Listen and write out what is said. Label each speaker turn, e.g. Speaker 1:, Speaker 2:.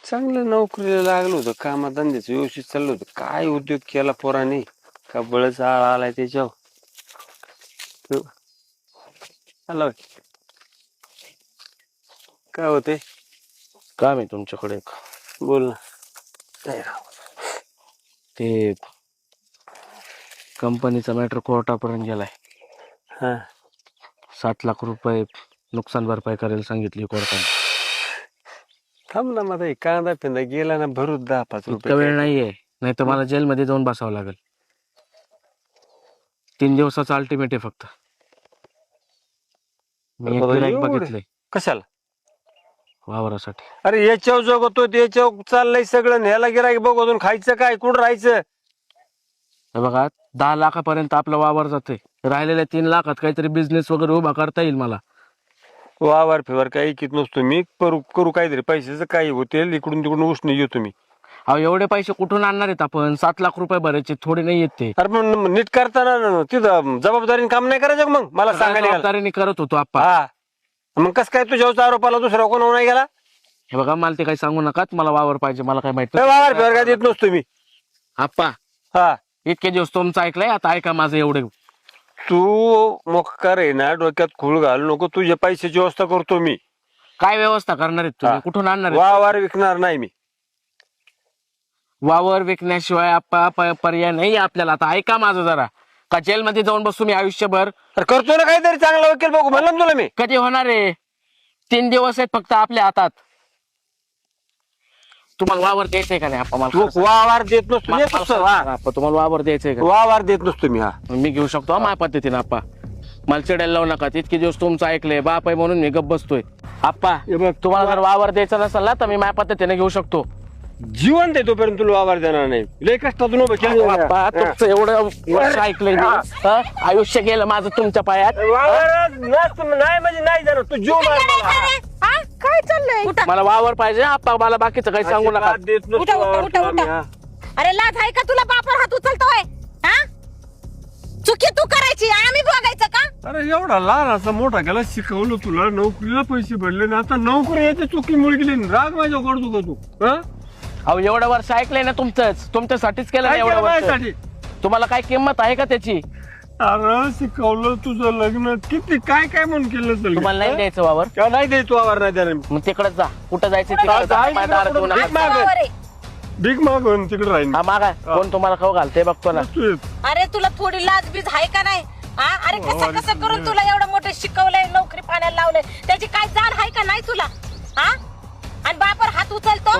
Speaker 1: चांगलं नोकरीला लागलो होतं, कामाधंद्याचं व्यवस्थित चाललं होतं. काय उद्योग केला पोराने, का बळच आळ आलाय त्याच्यावर. आला होय. काय होते
Speaker 2: काम आहे तुमच्याकडे एक.
Speaker 1: बोल ना.
Speaker 2: ते कंपनीचा मॅटर कोर्टापर्यंत गेलाय.
Speaker 1: हा
Speaker 2: 7 लाख रुपये नुकसान भरपाई करायला सांगितली कोर्टाने.
Speaker 1: थांब ना, माझा कांदा पिंदा गेला ना भरूच 10-5
Speaker 2: इतका वेळ
Speaker 1: रुपये.
Speaker 2: नाहीये, नाही तर मला जेलमध्ये जाऊन बसावं लागेल. 3 दिवसाचा अल्टिमेट आहे फक्त. मी एक गिऱ्हाईक बघितलंय
Speaker 1: कशाला?
Speaker 2: वावरासाठी.
Speaker 1: अरे याच्यावर जगतो त्याच्यावर चाललंय सगळं, न्यायला गिरायक बघून खायचं काय, कुठं राहायचं?
Speaker 2: हे बघा 10 लाखापर्यंत आपला वावर जाते. राहिलेल्या 3 लाखात काहीतरी बिझनेस वगैरे उभा करता येईल मला.
Speaker 1: वावर फिवर काही कित नसतो मी, करू काहीतरी पैशाचं काही होतील, इकडून तिकडून उसने येतो मी.
Speaker 2: अहो एवढे पैसे कुठून आणणार आहेत आपण? 7 लाख रुपये भरायचे थोडे नाही येत ते.
Speaker 1: अरे पण नीट करताना तिथं जबाबदारीने काम नाही करायचं का मग? मला सांगायला
Speaker 2: जबाबदारीने करत होतो आपण.
Speaker 1: हा मग कस काय तुझ्यावर आरोपाला दुसरा कोण नाही गेला?
Speaker 2: हे बघा मला ते काही सांगू नका, मला वावर पाहिजे, मला काय माहित
Speaker 1: वावर फिवर काय देत नसतो मी.
Speaker 2: आप्पा.
Speaker 1: हा
Speaker 2: इतके दिवस तुमचं ऐकलंय, आता ऐका माझं एवढे.
Speaker 1: तू मोक्कार आहे ना, डोक्यात खूळ घालू नको. तुझ्या पैशाची व्यवस्था करतो मी.
Speaker 2: काय व्यवस्था करणार आहेत तुम्ही? कुठून आणणार आहेत?
Speaker 1: वावर विकणार नाही मी.
Speaker 2: वावर विकण्याशिवाय आप्पा पर्याय नाही आपल्याला. आता ऐका माझं जरा. का जेलमध्ये जाऊन बसू मी आयुष्यभर?
Speaker 1: अरे करतो ना काहीतरी चांगला वकील बघू म्हणलं ना तुला मी.
Speaker 2: कधी होणार आहे? 3 दिवस आहेत फक्त आपल्या हातात. तुम्हाला वावर द्यायचंय का नाही आप्पा? मला
Speaker 1: तू वावर देत नसतो
Speaker 2: मला
Speaker 1: हा.
Speaker 2: आप्पा, तुम्हाला वावर द्यायचंय का?
Speaker 1: वावर देत नसतो मी. हा
Speaker 2: मी घेऊ शकतो हा, माझ्या पद्धतीने आप्पा. मला चिडायला लावू नका. इतके दिवस तुमचं ऐकलंय, बाप आहे म्हणून मी गप्प बसतोय. आप्पा तुम्हाला जर वावर द्यायचा नसेल ना, तर मी माझ्या पद्धतीने घेऊ शकतो.
Speaker 1: जीवन आहे तोपर्यंत तुला वावर देणार नाही. लय कष्टातून उभं केलं.
Speaker 2: आप्पा तुमचं एवढं वर्ष ऐकलंय मी. हं? आयुष्य गेलं माझं तुमच्या पायात.
Speaker 1: वावर नाही म्हणजे नाही जाणार. तू जीव मार मला.
Speaker 3: काय चाललंय?
Speaker 2: मला वावर पाहिजे आप्पा, मला बाकीचं काही सांगू नका.
Speaker 1: अजिबात देत नसतो
Speaker 3: उठा, उठा,
Speaker 1: वावर
Speaker 3: उठा,
Speaker 1: तुला मी.
Speaker 3: उठा.
Speaker 1: हा.
Speaker 3: अरे लाज आहे का तुला? बापावर हात उचलतोय? हा चुकी तू करायची, आम्ही बघायचं का?
Speaker 1: अरे एवढा लहान असा मोठा गेला, शिकवलं तुला, नोकरीला पैसे भरले ना, आता नोकरी याच्या चुकीमुळे गेली. राग माझ्या करतो का तू?
Speaker 2: अहो एवढं वर्ष ऐकलंय ना तुमचंच, तुमच्यासाठीच केलं ना
Speaker 1: काय
Speaker 2: एवढं
Speaker 1: केलं
Speaker 2: वर्ष.
Speaker 1: माझ्यासाठी?
Speaker 2: तुम्हाला काय किंमत आहे का त्याची?
Speaker 1: अरे शिकवलं तुझं लग्न किती काय काय म्हणून केलं तर
Speaker 2: तुम्हाला नाही द्यायचं वावर?
Speaker 1: का नाही द्यायचो वावर नाही द्यायला.
Speaker 2: मग तिकडे जा. कुठं जायचं तिकडे जा.
Speaker 1: जा,
Speaker 2: माझ्या दारात येऊ नका.
Speaker 1: भीक माग.
Speaker 3: वावर आहे.
Speaker 1: भीक मागून तिकडे राहील.
Speaker 2: हा मागा. कोण तुम्हाला खाऊ घालते बघतो ना.
Speaker 1: तू येत.
Speaker 3: अरे तुला थोडी लाज बीज आहे का नाही? हा अरे कसं कसं करून तुला एवढं मोठं शिकवलंय, नोकरी पाण्याला लावलंय, त्याची काय जाण आहे का नाही तुला? हा आणि बापावर हात उचलतो.